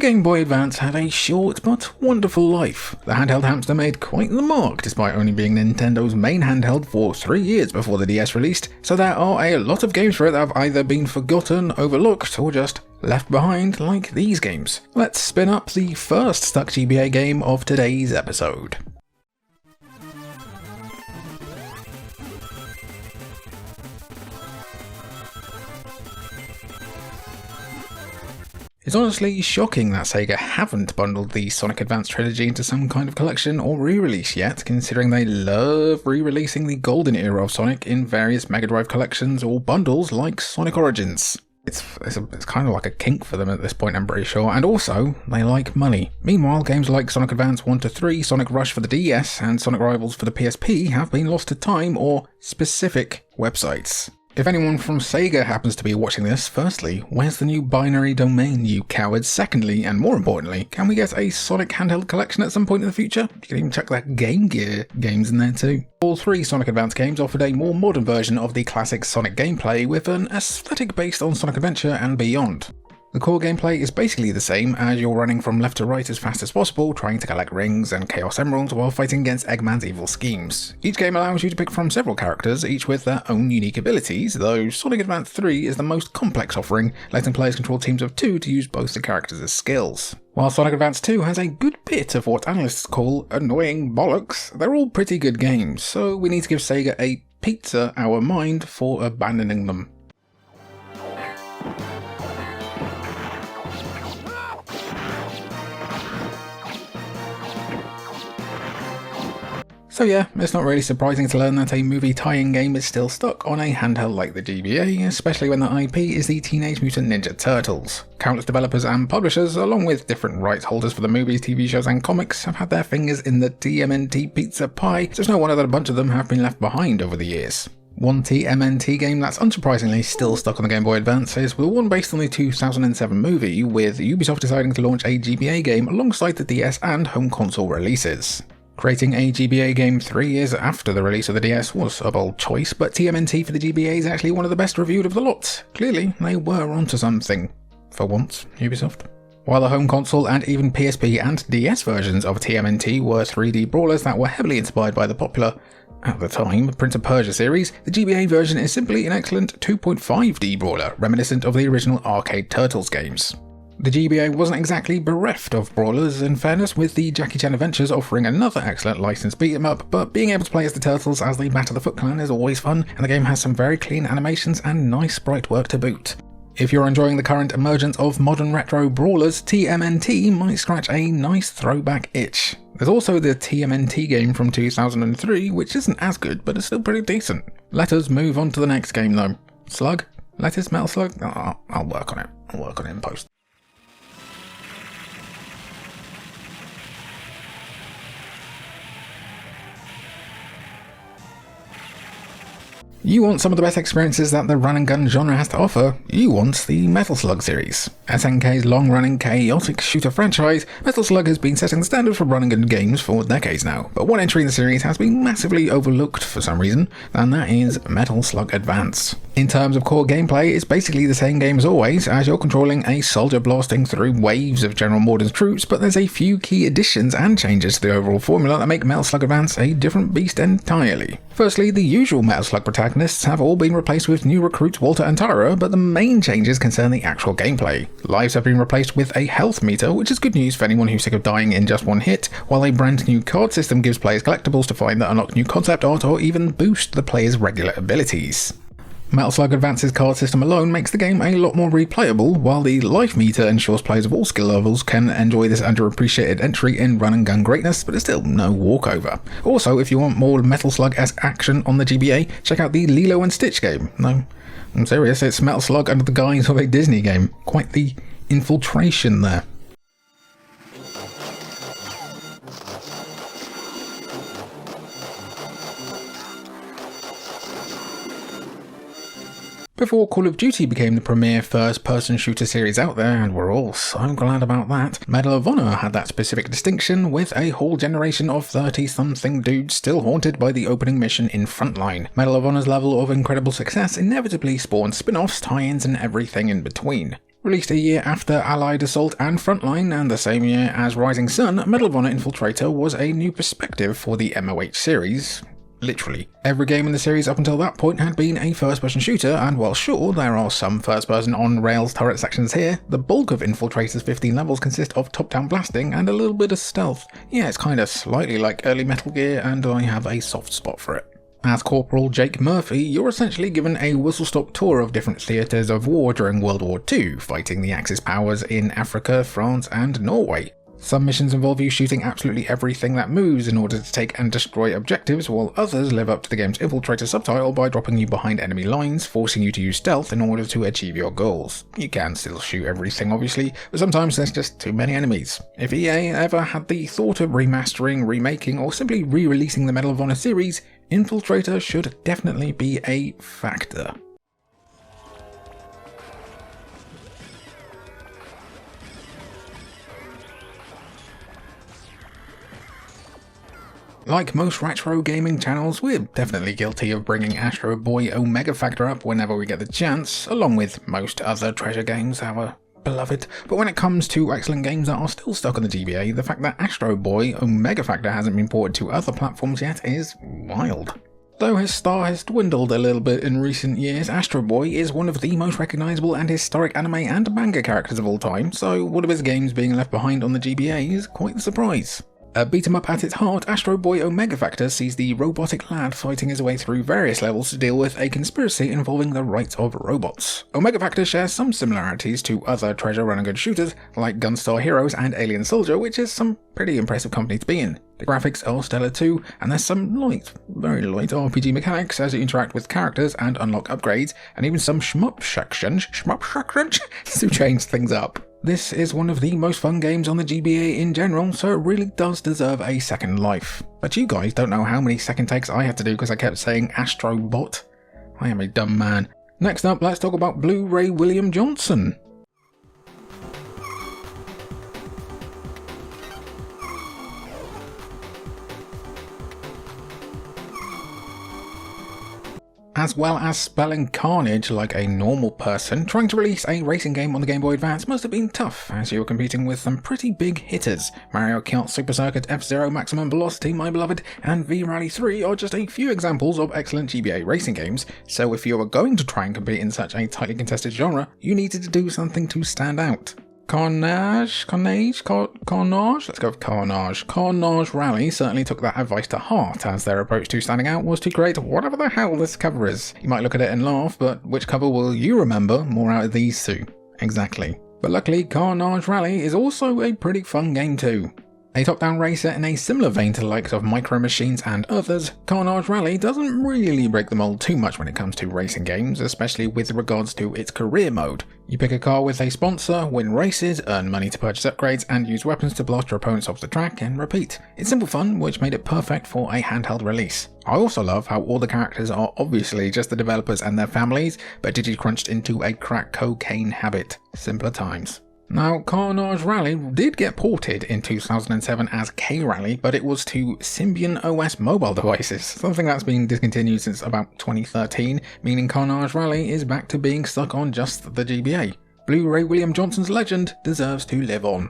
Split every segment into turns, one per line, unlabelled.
Game Boy Advance had a short but wonderful life. The handheld hamster made quite the mark despite only being Nintendo's main handheld for 3 years before the DS released, so there are a lot of games for it that have either been forgotten, overlooked, or just left behind like these games. Let's spin up the first stuck GBA game of today's episode. It's honestly shocking that Sega haven't bundled the Sonic Advance trilogy into some kind of collection or re-release yet, considering they love re-releasing the golden era of Sonic in various Mega Drive collections or bundles like Sonic Origins. It's kind of like a kink for them at this point, I'm pretty sure, and also, they like money. Meanwhile, games like Sonic Advance 1-3, Sonic Rush for the DS, and Sonic Rivals for the PSP have been lost to time or specific websites. If anyone from Sega happens to be watching this, firstly, where's the new binary domain, you cowards? Secondly, and more importantly, can we get a Sonic handheld collection at some point in the future? You can even check that Game Gear games in there too. All 3 Sonic Advance games offered a more modern version of the classic Sonic gameplay with an aesthetic based on Sonic Adventure and beyond. The core gameplay is basically the same, as you're running from left to right as fast as possible, trying to collect rings and Chaos Emeralds while fighting against Eggman's evil schemes. Each game allows you to pick from several characters, each with their own unique abilities, though Sonic Advance 3 is the most complex offering, letting players control teams of 2 to use both the characters as skills. While Sonic Advance 2 has a good bit of what analysts call annoying bollocks, they're all pretty good games, so we need to give Sega a pizza our mind for abandoning them. So yeah, it's not really surprising to learn that a movie tie-in game is still stuck on a handheld like the GBA, especially when the IP is the Teenage Mutant Ninja Turtles. Countless developers and publishers, along with different rights holders for the movies, TV shows and comics, have had their fingers in the TMNT pizza pie, so it's no wonder that a bunch of them have been left behind over the years. One TMNT game that's unsurprisingly still stuck on the Game Boy Advance is the one based on the 2007 movie, with Ubisoft deciding to launch a GBA game alongside the DS and home console releases. Creating a GBA game 3 years after the release of the DS was a bold choice, but TMNT for the GBA is actually one of the best reviewed of the lot. Clearly, they were onto something. For once, Ubisoft. While the home console and even PSP and DS versions of TMNT were 3D brawlers that were heavily inspired by the popular, at the time, Prince of Persia series, the GBA version is simply an excellent 2.5D brawler, reminiscent of the original arcade Turtles games. The GBA wasn't exactly bereft of brawlers, in fairness, with the Jackie Chan Adventures offering another excellent licensed beat-em-up, but being able to play as the Turtles as they batter the Foot Clan is always fun, and the game has some very clean animations and nice sprite work to boot. If you're enjoying the current emergence of modern retro brawlers, TMNT might scratch a nice throwback itch. There's also the TMNT game from 2003, which isn't as good, but is still pretty decent. Let us move on to the next game though. Slug? LadySmaell Slug? I'll work on it. I'll work on it in post. You want some of the best experiences that the run and gun genre has to offer? You want the Metal Slug series. SNK's long-running chaotic shooter franchise, Metal Slug has been setting the standard for run and gun games for decades now, but one entry in the series has been massively overlooked for some reason, and that is Metal Slug Advance. In terms of core gameplay, it's basically the same game as always, as you're controlling a soldier blasting through waves of General Morden's troops, but there's a few key additions and changes to the overall formula that make Metal Slug Advance a different beast entirely. Firstly, the usual Metal Slug protagonists have all been replaced with new recruits Walter and Tara, but the main changes concern the actual gameplay. Lives have been replaced with a health meter, which is good news for anyone who's sick of dying in just one hit, while a brand new card system gives players collectibles to find that unlock new concept art or even boost the player's regular abilities. Metal Slug Advance's card system alone makes the game a lot more replayable, while the life meter ensures players of all skill levels can enjoy this underappreciated entry in run and gun greatness, but it's still no walkover. Also, if you want more Metal Slug-esque action on the GBA, check out the Lilo and Stitch game. No, I'm serious, it's Metal Slug under the guise of a Disney game. Quite the infiltration there. Before Call of Duty became the premier first-person shooter series out there, and we're all so glad about that, Medal of Honor had that specific distinction, with a whole generation of 30-something dudes still haunted by the opening mission in Frontline. Medal of Honor's level of incredible success inevitably spawned spin-offs, tie-ins and everything in between. Released a year after Allied Assault and Frontline, and the same year as Rising Sun, Medal of Honor Infiltrator was a new perspective for the MOH series. Literally. Every game in the series up until that point had been a first-person shooter, and while sure, there are some first-person on-rails turret sections here, the bulk of Infiltrator's 15 levels consist of top-down blasting and a little bit of stealth. Yeah, it's kinda slightly like early Metal Gear, and I have a soft spot for it. As Corporal Jake Murphy, you're essentially given a whistle-stop tour of different theatres of war during World War II, fighting the Axis powers in Africa, France, and Norway. Some missions involve you shooting absolutely everything that moves in order to take and destroy objectives, while others live up to the game's Infiltrator subtitle by dropping you behind enemy lines, forcing you to use stealth in order to achieve your goals. You can still shoot everything obviously, but sometimes there's just too many enemies. If EA ever had the thought of remastering, remaking, or simply re-releasing the Medal of Honor series, Infiltrator should definitely be a factor. Like most retro gaming channels, we're definitely guilty of bringing Astro Boy Omega Factor up whenever we get the chance, along with most other treasure games, our beloved. But when it comes to excellent games that are still stuck on the GBA, the fact that Astro Boy Omega Factor hasn't been ported to other platforms yet is wild. Though his star has dwindled a little bit in recent years, Astro Boy is one of the most recognisable and historic anime and manga characters of all time, so one of his games being left behind on the GBA is quite the surprise. A beat-em-up at its heart, Astro Boy Omega Factor sees the robotic lad fighting his way through various levels to deal with a conspiracy involving the rights of robots. Omega Factor shares some similarities to other treasure run-and-gun shooters like Gunstar Heroes and Alien Soldier, which is some pretty impressive company to be in. The graphics are stellar too, and there's some light, very light RPG mechanics as you interact with characters and unlock upgrades, and even some shmup sections to change things up. This is one of the most fun games on the GBA in general, so it really does deserve a second life. But you guys don't know how many second takes I had to do because I kept saying Astrobot. I am a dumb man. Next up, let's talk about Blu-ray William Johnson. As well as spelling carnage like a normal person, trying to release a racing game on the Game Boy Advance must have been tough, as you were competing with some pretty big hitters. Mario Kart Super Circuit, F-Zero Maximum Velocity, my beloved, and V-Rally 3 are just a few examples of excellent GBA racing games, so if you were going to try and compete in such a tightly contested genre, you needed to do something to stand out. Carnage? Let's go with Carnage. Carnage Rally certainly took that advice to heart, as their approach to standing out was to create whatever the hell this cover is. You might look at it and laugh, but which cover will you remember more out of these two? Exactly. But luckily, Carnage Rally is also a pretty fun game too. A top-down racer in a similar vein to the likes of Micro Machines and others, Carnage Rally doesn't really break the mold too much when it comes to racing games, especially with regards to its career mode. You pick a car with a sponsor, win races, earn money to purchase upgrades, and use weapons to blast your opponents off the track and repeat. It's simple fun, which made it perfect for a handheld release. I also love how all the characters are obviously just the developers and their families, but digi-crunched into a crack cocaine habit. Simpler times. Now, Carnage Rally did get ported in 2007 as K-Rally, but it was to Symbian OS mobile devices, something that's been discontinued since about 2013, meaning Carnage Rally is back to being stuck on just the GBA. Blu-ray William Johnson's legend deserves to live on.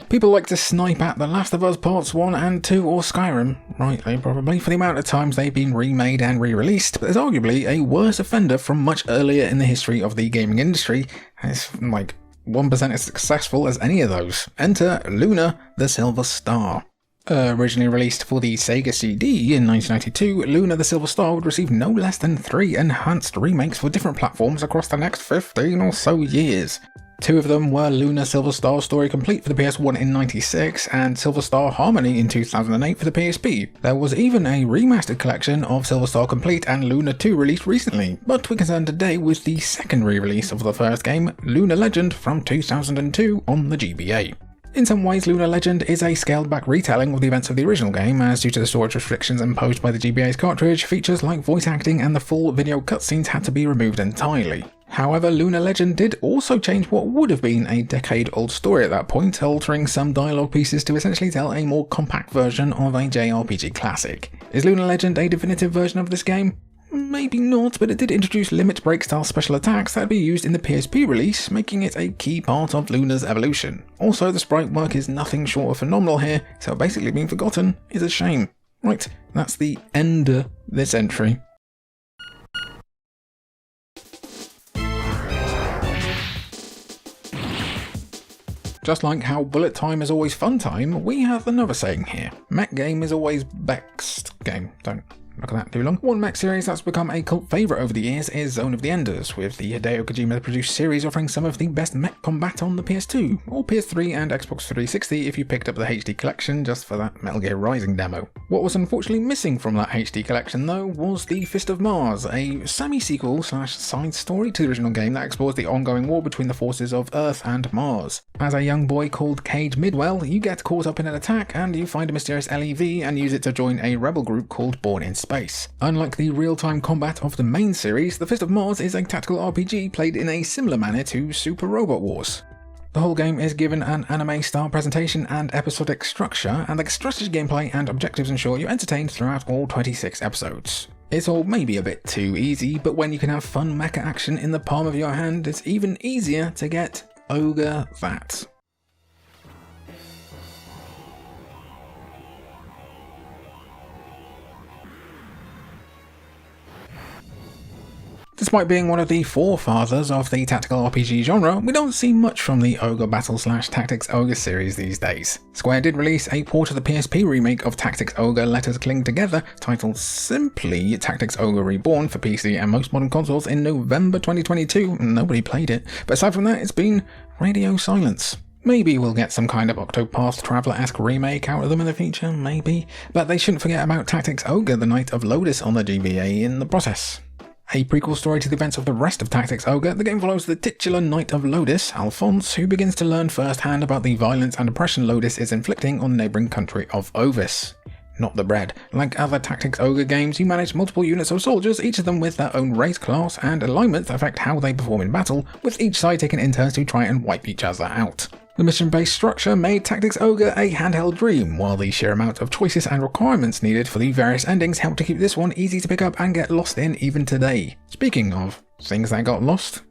People like to snipe at The Last of Us Parts 1 and 2 or Skyrim, rightly probably, for the amount of times they've been remade and re-released, but there's arguably a worse offender from much earlier in the history of the gaming industry, and it's like 1% as successful as any of those. Enter Luna, the Silver Star. Originally released for the Sega CD in 1992, Luna the Silver Star would receive no less than 3 enhanced remakes for different platforms across the next 15 or so years. 2 of them were Luna Silver Star Story Complete for the PS1 in '96 and Silver Star Harmony in 2008 for the PSP. There was even a remastered collection of Silver Star Complete and Luna 2 released recently, but we're concerned today with the second re-release of the first game, Luna Legend from 2002 on the GBA. In some ways, Luna Legend is a scaled-back retelling of the events of the original game, as due to the storage restrictions imposed by the GBA's cartridge, features like voice acting and the full video cutscenes had to be removed entirely. However, Lunar Legend did also change what would have been a decade-old story at that point, altering some dialogue pieces to essentially tell a more compact version of a JRPG classic. Is Lunar Legend a definitive version of this game? Maybe not, but it did introduce limit break style special attacks that would be used in the PSP release, making it a key part of Lunar's evolution. Also, the sprite work is nothing short of phenomenal here, so basically being forgotten is a shame. Right, that's the end of this entry. Just like how bullet time is always fun time, we have another saying here. Mech game is always best game. Don't look at that too long. One mech series that's become a cult favourite over the years is Zone of the Enders, with the Hideo Kojima produced series offering some of the best mech combat on the PS2, or PS3 and Xbox 360 if you picked up the HD collection just for that Metal Gear Rising demo. What was unfortunately missing from that HD collection though was the Fist of Mars, a semi-sequel / side story to the original game that explores the ongoing war between the forces of Earth and Mars. As a young boy called Cade Midwell, you get caught up in an attack and you find a mysterious LEV and use it to join a rebel group called Born in Space. Unlike the real-time combat of the main series, the Fist of Mars is a tactical RPG played in a similar manner to Super Robot Wars. The whole game is given an anime-style presentation and episodic structure, and the strategy gameplay and objectives ensure you're entertained throughout all 26 episodes. It's all maybe a bit too easy, but when you can have fun mecha action in the palm of your hand, it's even easier to get Ogre that. Despite being one of the forefathers of the tactical RPG genre, we don't see much from the Ogre Battle / Tactics Ogre series these days. Square did release a port of the PSP remake of Tactics Ogre Let Us Cling Together, titled simply Tactics Ogre Reborn for PC and most modern consoles in November 2022. Nobody played it, but aside from that, it's been radio silence. Maybe we'll get some kind of Octopath Traveler-esque remake out of them in the future, maybe, but they shouldn't forget about Tactics Ogre The Night of Lodis on the GBA in the process. A prequel story to the events of the rest of Tactics Ogre, the game follows the titular Knight of Lodis, Alfons, who begins to learn firsthand about the violence and oppression Lodis is inflicting on the neighbouring country of Ovis. Not the bread. Like other Tactics Ogre games, you manage multiple units of soldiers, each of them with their own race, class, and alignment that affect how they perform in battle, with each side taking in turns to try and wipe each other out. The mission-based structure made Tactics Ogre a handheld dream, while the sheer amount of choices and requirements needed for the various endings helped to keep this one easy to pick up and get lost in even today. Speaking of things that got lost,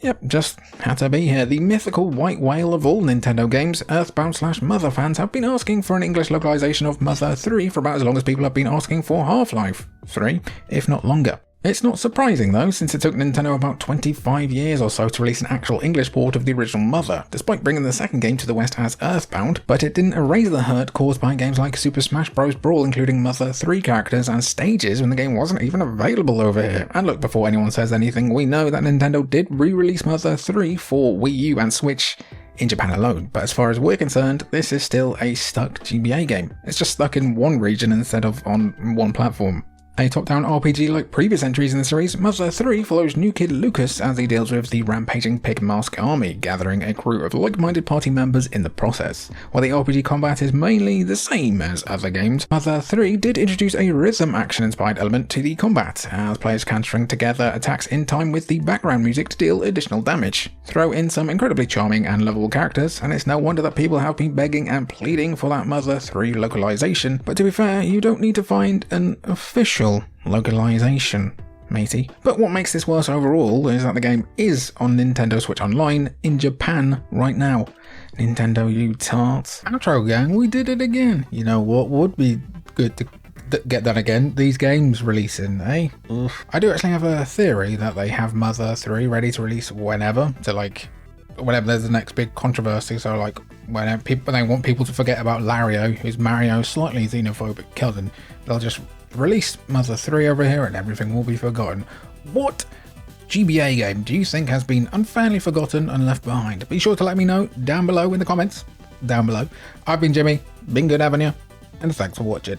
yep, just had to be here. The mythical white whale of all Nintendo games, Earthbound / Mother fans have been asking for an English localization of Mother 3 for about as long as people have been asking for Half-Life 3, if not longer. It's not surprising though, since it took Nintendo about 25 years or so to release an actual English port of the original Mother, despite bringing the second game to the West as Earthbound, but it didn't erase the hurt caused by games like Super Smash Bros. Brawl including Mother 3 characters and stages when the game wasn't even available over here. And look, before anyone says anything, we know that Nintendo did re-release Mother 3 for Wii U and Switch in Japan alone, but as far as we're concerned, this is still a stuck GBA game. It's just stuck in one region instead of on one platform. A top-down RPG like previous entries in the series, Mother 3 follows new kid Lucas as he deals with the rampaging pig mask army, gathering a crew of like-minded party members in the process. While the RPG combat is mainly the same as other games, Mother 3 did introduce a rhythm action-inspired element to the combat, as players can string together attacks in time with the background music to deal additional damage. Throw in some incredibly charming and lovable characters, and it's no wonder that people have been begging and pleading for that Mother 3 localization, but to be fair, you don't need to find an official localization, matey. But what makes this worse overall is that the game is on Nintendo Switch Online in Japan right now. Nintendo, you tarts. Outro gang, we did it again. You know what would be good to get that again? These games releasing, eh? Oof. I do actually have a theory that they have Mother 3 ready to release whenever, whenever there's the next big controversy. So like whenever they want people to forget about Lario, who's Mario's slightly xenophobic cousin, they'll just release Mother 3 over here and everything will be forgotten. What GBA game do you think has been unfairly forgotten and left behind? Be sure to let me know down below in the comments. Down below. I've been Jimmy, been good having you, and thanks for watching.